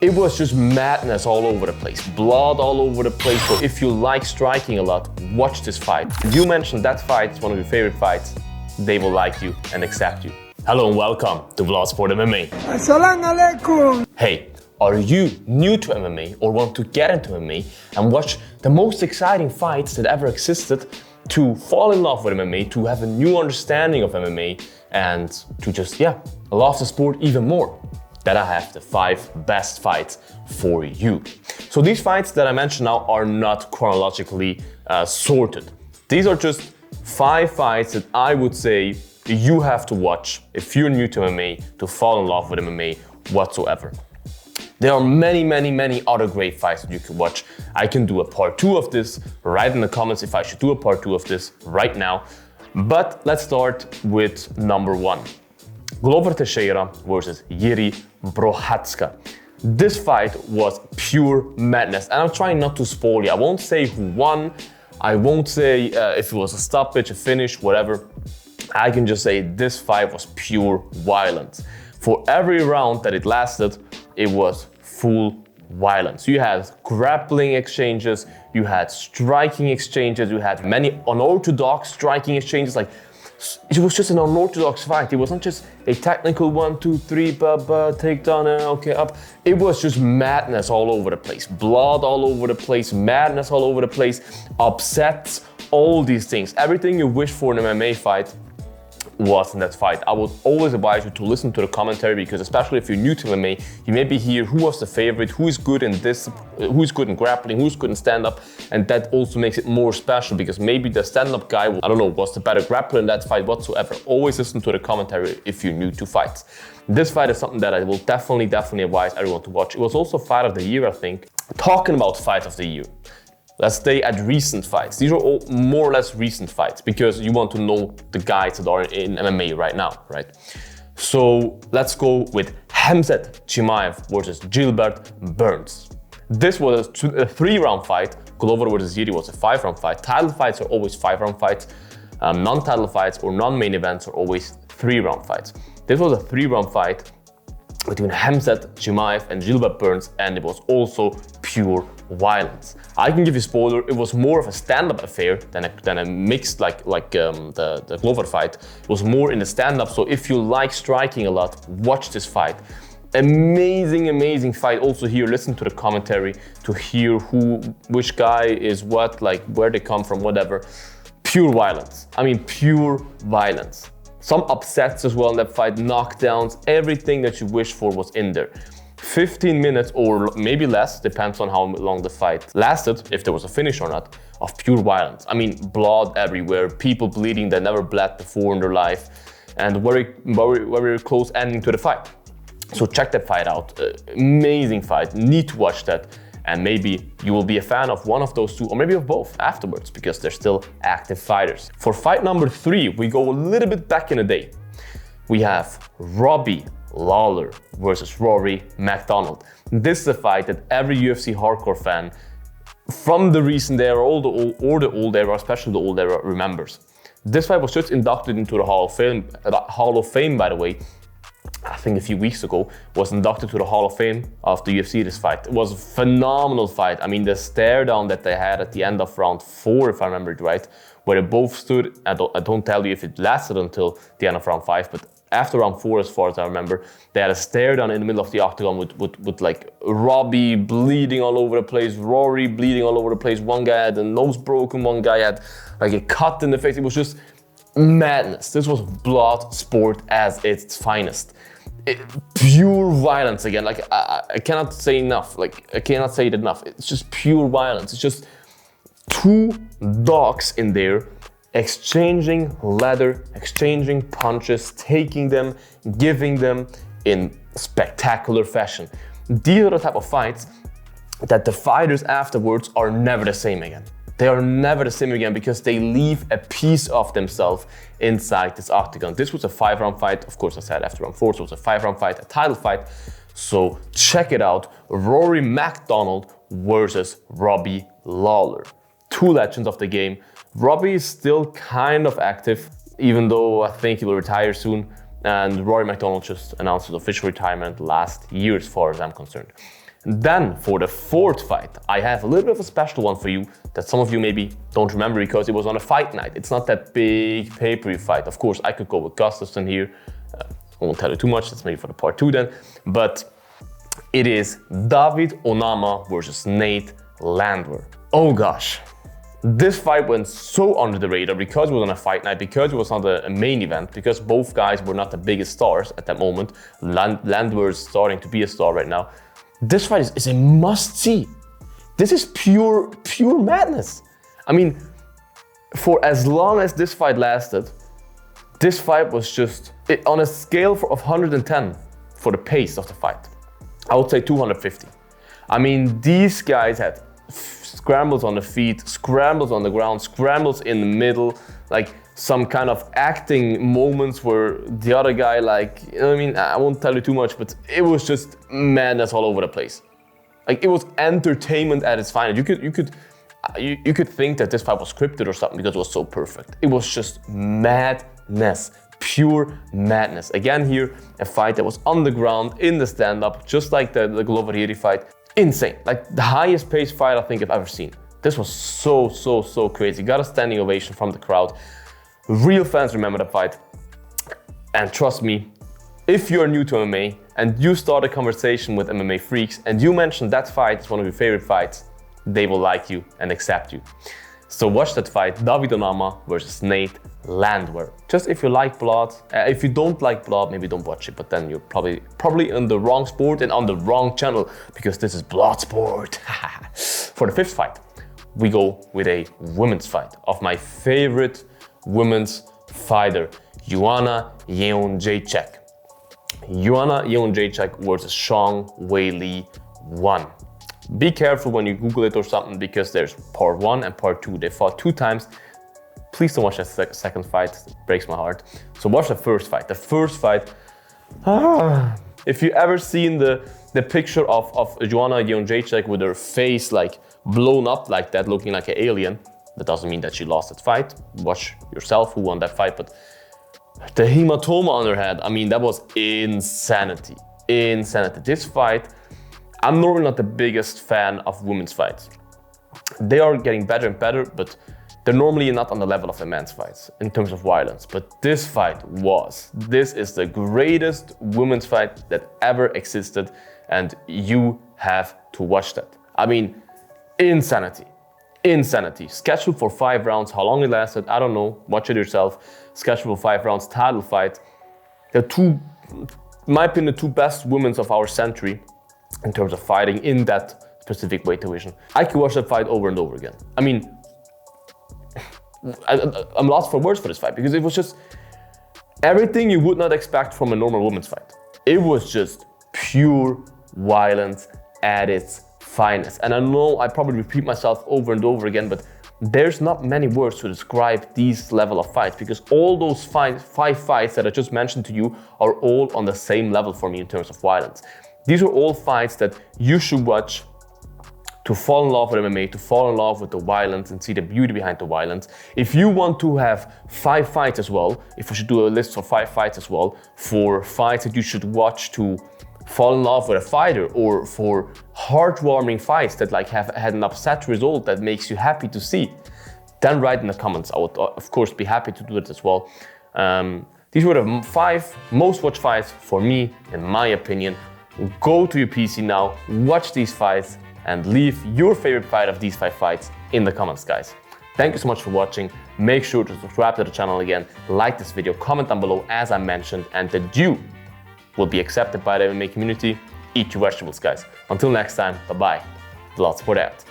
It was just madness all over the place, blood all over the place. So if you like striking a lot, watch this fight. You mentioned that fight, it's one of your favorite fights, they will like you and accept you. Hello and welcome to Bloodsport MMA. Assalamu alaikum. Hey, are you new to MMA or want to get into MMA and watch the most exciting fights that ever existed, to fall in love with MMA, to have a new understanding of MMA and to just, love the sport even more? That I have the 5 best fights for you. So these fights that I mentioned now are not chronologically sorted. These are just 5 fights that I would say you have to watch if you're new to MMA, to fall in love with MMA whatsoever. There are many other great fights that you can watch. I can do a part 2 of this. Write in the comments if I should do a part 2 of this right now. But let's start with number 1. Gilbert Teixeira versus Jiří Procházka. This fight was pure madness, and I'm trying not to spoil you. I won't say who won. I won't say if it was a stoppage, a finish, whatever. I can just say this fight was pure violence. For every round that it lasted, it was full violence. You had grappling exchanges, you had striking exchanges, you had many unorthodox striking exchanges. Like, it was just an unorthodox fight. It wasn't just a technical 1, 2, 3, takedown, okay, up. It was just madness all over the place. Blood all over the place, madness all over the place, upsets, all these things. Everything you wish for in an MMA fight was in that fight. I would always advise you to listen to the commentary, because especially if you're new to MMA, you maybe hear who was the favorite, who is good in this, who's good in grappling, who's good in stand-up, and that also makes it more special, because maybe the stand-up guy, I don't know, was the better grappler in that fight whatsoever. Always listen to the commentary if you're new to fights. This fight is something that I will definitely advise everyone to watch. It was also fight of the year, I think. Talking about fight of the year, let's stay at recent fights. These are all more or less recent fights, because you want to know the guys that are in MMA right now, right? So let's go with Khamzat Chimaev versus Gilbert Burns. This was a 3-round fight. Calderwood versus Jiří was a 5-round fight. Title fights are always 5-round fights. Non-title fights or non-main events are always 3-round fights. This was a 3-round fight between Khamzat Chimaev and Gilbert Burns, and it was also pure violence. I can give you a spoiler, it was more of a stand-up affair than a mixed like the Glover fight. It was more in the stand-up, so if you like striking a lot, watch this fight. Amazing fight. Also here, listen to the commentary to hear which guy is what, like where they come from, whatever. Pure violence. I mean, pure violence. Some upsets as well in that fight, knockdowns, everything that you wish for was in there. 15 minutes or maybe less, depends on how long the fight lasted, if there was a finish or not, of pure violence. I mean, blood everywhere, people bleeding that never bled before in their life, and very close ending to the fight. So check that fight out. Amazing fight, need to watch that. And maybe you will be a fan of one of those two, or maybe of both afterwards, because they're still active fighters. For fight number 3, we go a little bit back in the day. We have Robbie Lawler versus Rory MacDonald. This is a fight that every UFC hardcore fan from the recent era or the old era, especially the old era, remembers. This fight was just inducted into the Hall of Fame, by the way. I think a few weeks ago, was inducted to the Hall of Fame of the UFC, this fight. It was a phenomenal fight. I mean, the stare down that they had at the end of round 4, if I remember it right, where they both stood, I don't tell you if it lasted until the end of round 5, but after round 4, as far as I remember, they had a stare down in the middle of the octagon with like Robbie bleeding all over the place, Rory bleeding all over the place. One guy had a nose broken, one guy had like a cut in the face. It was just madness. This was blood sport at its finest. Pure violence again. Like I cannot say enough. Like I cannot say it enough. It's just pure violence. It's just 2 dogs in there exchanging leather, exchanging punches, taking them, giving them in spectacular fashion. These are the type of fights that the fighters afterwards are never the same again. They are never the same again, because they leave a piece of themselves inside this octagon. This was a 5-round fight. Of course, I said after round 4, so it was a 5-round fight, a title fight. So check it out. Rory MacDonald versus Robbie Lawler. 2 legends of the game. Robbie is still kind of active, even though I think he will retire soon. And Rory MacDonald just announced his official retirement last year, as far as I'm concerned. Then for the fourth fight, I have a little bit of a special one for you that some of you maybe don't remember because it was on a fight night. It's not that big pay-per-view fight. Of course, I could go with Gustafsson here. I won't tell you too much, that's maybe for the part 2 then. But it is David Onama versus Nate Landwehr. Oh gosh. This fight went so under the radar because it was on a fight night, because it was not a main event, because both guys were not the biggest stars at that moment. Landwehr is starting to be a star right now. This fight is a must-see. This is pure madness. I mean, for as long as this fight lasted, this fight was just, on a scale of 110 for the pace of the fight, I would say 250. I mean, these guys had scrambles on the feet, scrambles on the ground, scrambles in the middle, like some kind of acting moments where the other guy, like, you know what I mean? I won't tell you too much, but it was just madness all over the place. Like, it was entertainment at its finest. You could think that this fight was scripted or something because it was so perfect. It was just madness, pure madness. Again here, a fight that was on the ground, in the stand-up, just like the Glover-Hiri fight. Insane, like the highest paced fight I think I've ever seen. This was so crazy. Got a standing ovation from the crowd. Real fans remember the fight. And trust me, if you're new to MMA and you start a conversation with MMA freaks and you mention that fight as one of your favorite fights, they will like you and accept you. So watch that fight, David Onama versus Nate Landwehr. Just if you like blood, if you don't like blood, maybe don't watch it, but then you're probably in the wrong sport and on the wrong channel because this is blood sport. For the fifth fight, we go with a women's fight of my favorite women's fighter, Joanna Jedrzejczyk. Joanna Jedrzejczyk versus Zhang Weili 1. Be careful when you Google it or something because there's part 1 and part 2. They fought 2 times. Please don't watch that second fight, it breaks my heart. So watch the first fight. The first fight, if you ever seen the picture of Joanna Jedrzejczyk with her face like blown up like that, looking like an alien, that doesn't mean that she lost that fight. Watch yourself who won that fight, but the hematoma on her head, I mean, that was insanity. Insanity. This fight, I'm normally not the biggest fan of women's fights. They are getting better and better, but they're normally not on the level of the men's fights in terms of violence. But this fight was. This is the greatest women's fight that ever existed, and you have to watch that. I mean, insanity. Insanity. Scheduled for 5 rounds. How long it lasted, I don't know. Watch it yourself. Scheduled for 5 rounds, title fight. The two, in my opinion, the 2 best women of our century in terms of fighting in that specific weight division. I could watch that fight over and over again. I mean, I'm lost for words for this fight because it was just everything you would not expect from a normal women's fight. It was just pure violence at its finest. And I know I probably repeat myself over and over again, but there's not many words to describe these level of fights because all those 5 fights that I just mentioned to you are all on the same level for me in terms of violence. These are all fights that you should watch to fall in love with MMA, to fall in love with the violence and see the beauty behind the violence. If you want to have 5 fights as well, if we should do a list of 5 fights as well, for fights that you should watch to fall in love with a fighter, or for heartwarming fights that like have had an upset result that makes you happy to see, then write in the comments. I would of course be happy to do it as well. These were the 5 most watched fights for me, in my opinion. Go to your PC now, watch these fights, and leave your favorite fight of these 5 fights in the comments, guys. Thank you so much for watching. Make sure to subscribe to the channel again, like this video, comment down below as I mentioned, and that you will be accepted by the MMA community. Eat your vegetables, guys. Until next time, bye-bye. Lots for that.